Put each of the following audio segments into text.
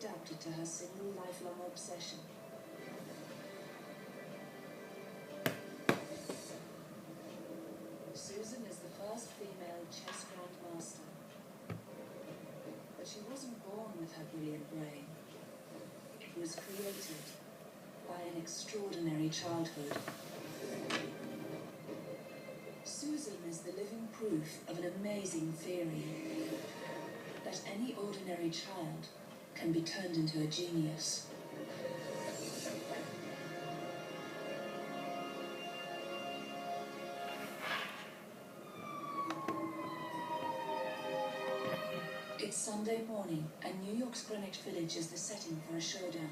adapted to her single lifelong obsession. Susan is the first female chess grandmaster. But she wasn't born with her brilliant brain. It was created by an extraordinary childhood. Susan is the living proof of an amazing theory that any ordinary child can be turned into a genius. It's Sunday morning, and New York's Greenwich Village is the setting for a showdown.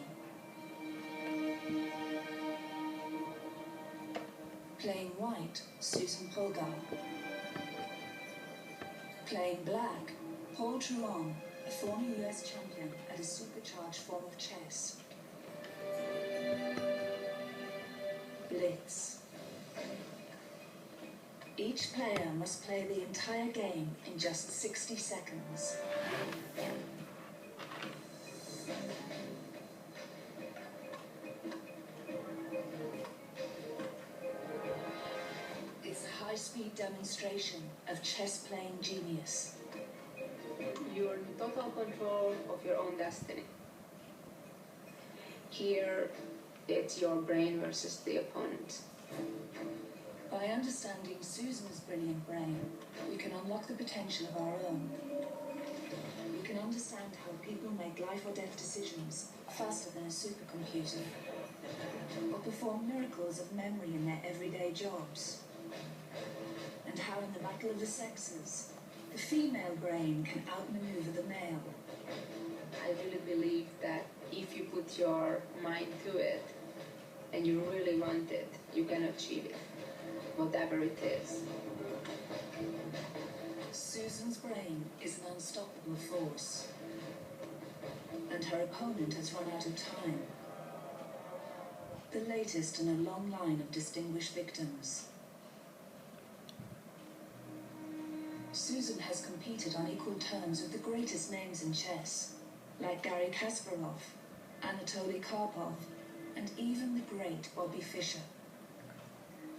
Playing white, Susan Polgar. Playing black, Paul Truong, a former US champion at a supercharged form of chess. Blitz. Each player must play the entire game in just 60 seconds. It's a high-speed demonstration of chess-playing genius. You're in total control of your own destiny. Here, it's your brain versus the opponent. By understanding Susan's brilliant brain, we can unlock the potential of our own. We can understand how people make life or death decisions faster than a supercomputer, or perform miracles of memory in their everyday jobs, and how in the battle of the sexes, the female brain can outmaneuver the male. I really believe that if you put your mind to it, and you really want it, you can achieve it, whatever it is. Susan's brain is an unstoppable force, and her opponent has run out of time. The latest in a long line of distinguished victims. Susan has competed on equal terms with the greatest names in chess, like Garry Kasparov, Anatoly Karpov, and even the great Bobby Fischer.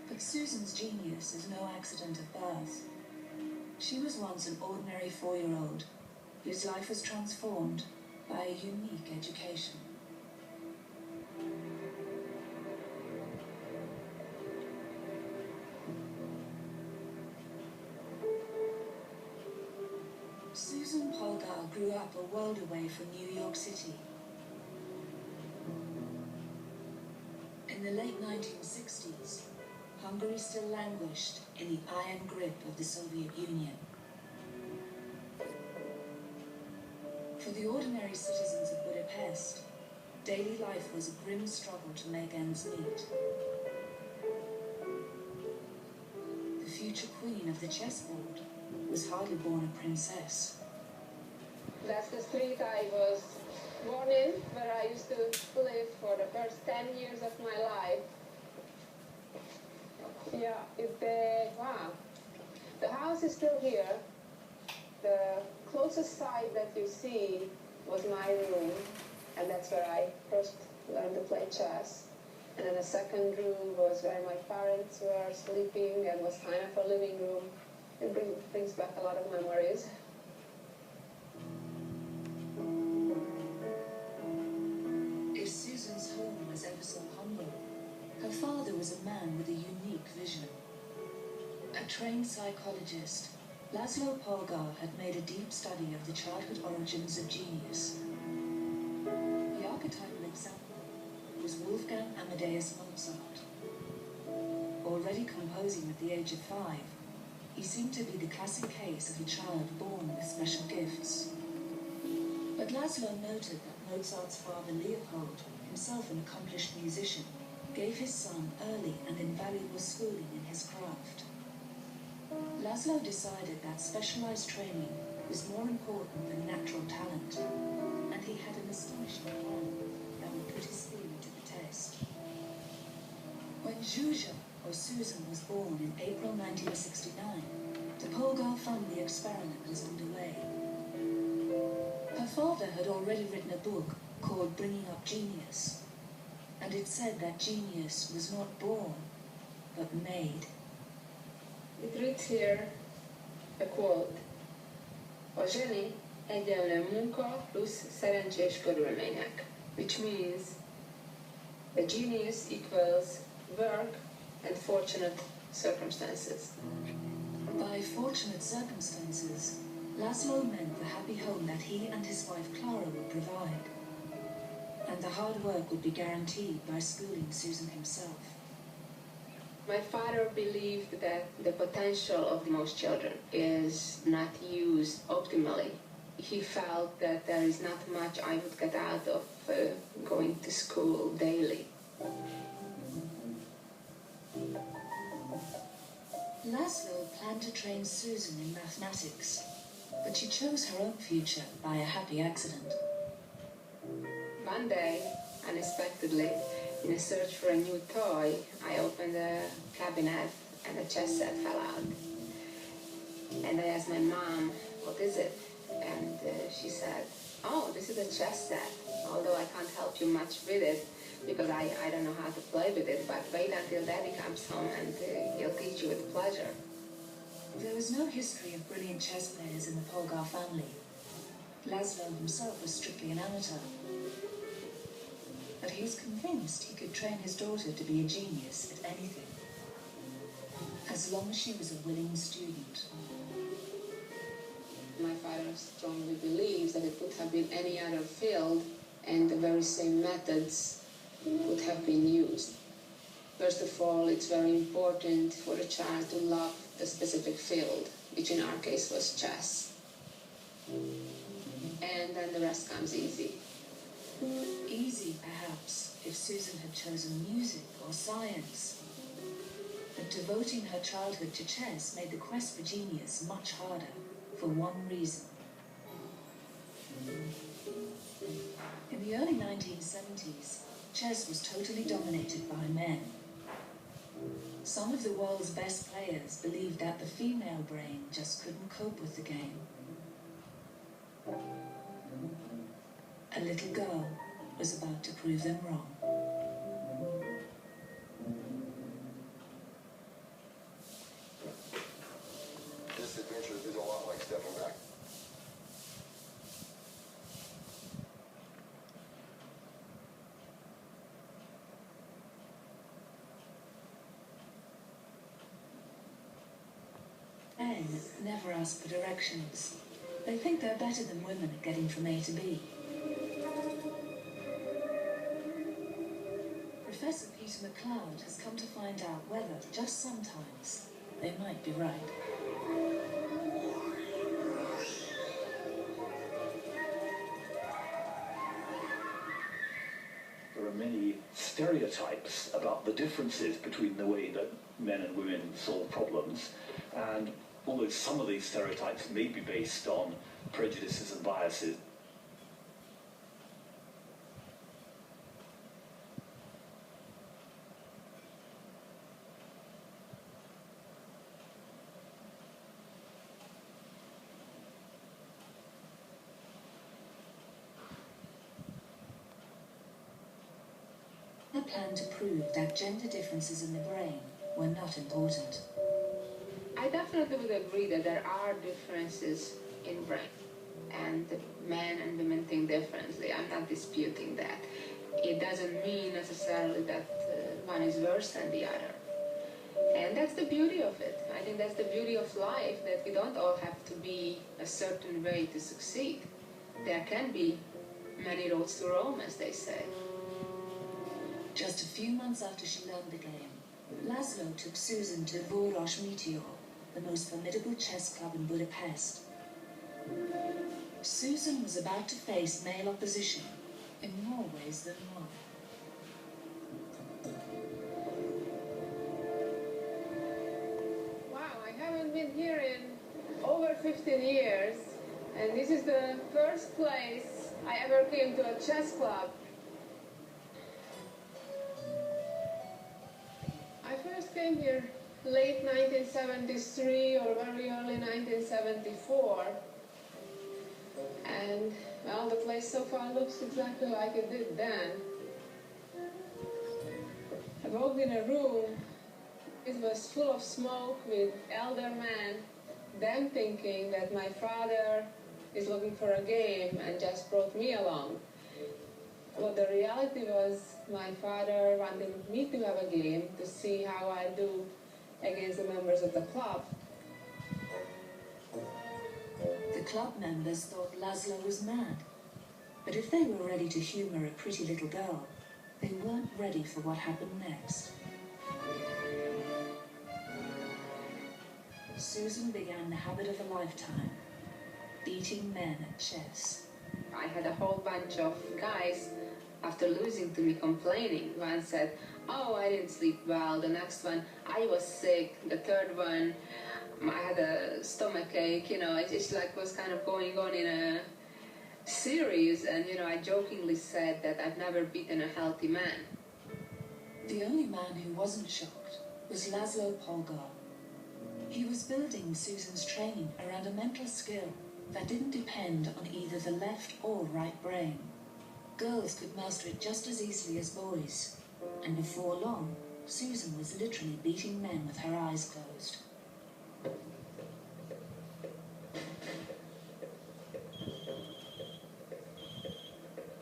But Susan's genius is no accident of birth. She was once an ordinary 4-year-old whose life was transformed by a unique education. Susan Polgar grew up a world away from New York City. In the late 1960s, Hungary still languished in the iron grip of the Soviet Union. For the ordinary citizens of Budapest, daily life was a grim struggle to make ends meet. The future queen of the chessboard was hardly born a princess. That's the street I was born in, where I used to live for the first 10 years of my life. Yeah, wow. The house is still here. The closest side that you see was my room, and that's where I first learned to play chess. And then the second room was where my parents were sleeping and was kind of a living room. It brings back a lot of memories. If Susan's home was ever so humble, her father was a man with a unique vision. A trained psychologist, Laszlo Polgar had made a deep study of the childhood origins of genius. The archetypal example was Wolfgang Amadeus Mozart. Already composing at the age of 5, he seemed to be the classic case of a child born with special gifts. But Laszlo noted that Mozart's father Leopold, himself an accomplished musician, gave his son early and invaluable schooling in his craft. Laszlo decided that specialized training was more important than natural talent, and he had an astonishing plan that would put his theory to the test. When Zsuzsa, or Susan, was born in April 1969, the Polgar family experiment was underway. Her father had already written a book called Bringing Up Genius, and it said that genius was not born, but made. It reads here a quote. A zseni egyenlő munka plusz szerencsés körülmények, which means a genius equals work and fortunate circumstances. By fortunate circumstances, Laszlo meant the happy home that he and his wife Clara would provide, and the hard work would be guaranteed by schooling Susan himself. My father believed that the potential of most children is not used optimally. He felt that there is not much I would get out of going to school daily. Laszlo planned to train Susan in mathematics, but she chose her own future by a happy accident. One day, unexpectedly, in a search for a new toy, I opened a cabinet and a chess set fell out. And I asked my mom, what is it? And she said, oh, this is a chess set, although I can't help you much with it because I don't know how to play with it, but wait until Daddy comes home and he'll teach you with pleasure. There was no history of brilliant chess players in the Polgar family. Laszlo himself was strictly an amateur. But he was convinced he could train his daughter to be a genius at anything, as long as she was a willing student. My father strongly believes that it could have been any other field and the very same methods would have been used. First of all, it's very important for the child to love the specific field, which in our case was chess. And then the rest comes easy. Easy, perhaps, if Susan had chosen music or science. But devoting her childhood to chess made the quest for genius much harder, for one reason. In the early 1970s, chess was totally dominated by men. Some of the world's best players believed that the female brain just couldn't cope with the game. A little girl was about to prove them wrong. This adventure is a lot like stepping back. Men never ask for directions. They think they're better than women at getting from A to B. Professor Peter McLeod has come to find out whether, just sometimes, they might be right. There are many stereotypes about the differences between the way that men and women solve problems, and although some of these stereotypes may be based on prejudices and biases, The plan to prove that gender differences in the brain were not important. I definitely would agree that there are differences in brain, and men and women think differently. I'm not disputing that. It doesn't mean necessarily that one is worse than the other. And that's the beauty of it. I think that's the beauty of life, that we don't all have to be a certain way to succeed. There can be many roads to Rome, as they say. Just a few months after she learned the game, Laszlo took Susan to Vörös Meteor, the most formidable chess club in Budapest. Susan was about to face male opposition in more ways than one. Wow, I haven't been here in over 15 years, and this is the first place I ever came to a chess club. I first came here late 1973 or very early 1974. And, well, the place so far looks exactly like it did then. I walked in a room. It was full of smoke with elder men, them thinking that my father is looking for a game and just brought me along. Well, the reality was my father wanted me to have a game to see how I do against the members of the club. The club members thought Laszlo was mad. But if they were ready to humor a pretty little girl, they weren't ready for what happened next. Susan began the habit of a lifetime, beating men at chess. I had a whole bunch of guys, after losing to me, complaining. One said, oh, I didn't sleep well. The next one, I was sick. The third one, I had a stomach ache. You know, it's like was kind of going on in a series. And, you know, I jokingly said that I've never beaten a healthy man. The only man who wasn't shocked was Laszlo Polgar. He was building Susan's training around a mental skill that didn't depend on either the left or right brain. Girls could master it just as easily as boys, and before long, Susan was literally beating men with her eyes closed.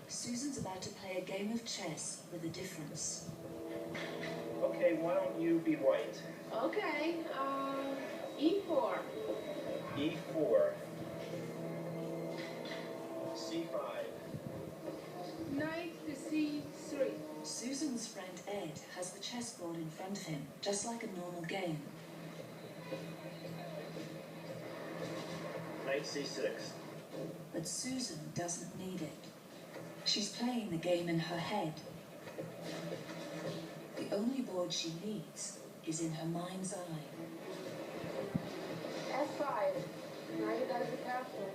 Susan's about to play a game of chess with a difference. Okay, why don't you be white? Okay, E4. E4. C5. Knight to C3. Susan's friend Ed has the chessboard in front of him, just like a normal game. Knight C6. But Susan doesn't need it. She's playing the game in her head. The only board she needs is in her mind's eye. F5. Now you gotta be careful.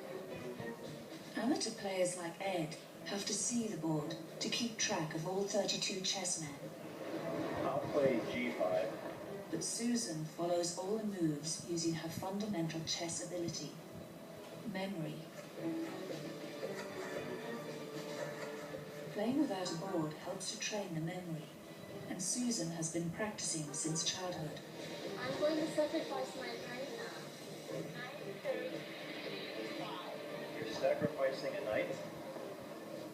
Amateur players like Ed have to see the board to keep track of all 32 chessmen. I'll play G5. But Susan follows all the moves using her fundamental chess ability, memory. Playing without a board helps to train the memory, and Susan has been practicing since childhood. I'm going to sacrifice my knight now. Knight 35. You're sacrificing a knight?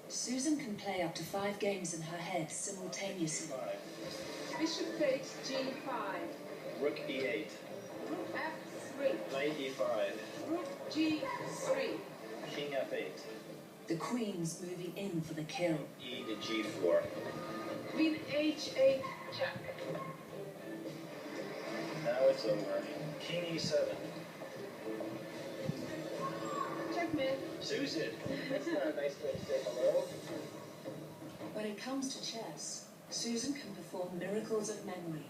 Susan can play up to 5 games in her head simultaneously. 5. Bishop takes G5. Rook E8. Rook F3. Knight E5. Rook G3. King F8. The queen's moving in for the kill. E to G4. Queen H8. Check. Now it's over. King E7. Checkmate. Susan, that's not a nice way to say hello. When it comes to chess, Susan can perform miracles of memory.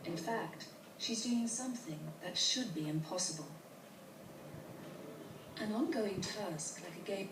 In fact, she's doing something that should be impossible. An ongoing task like a game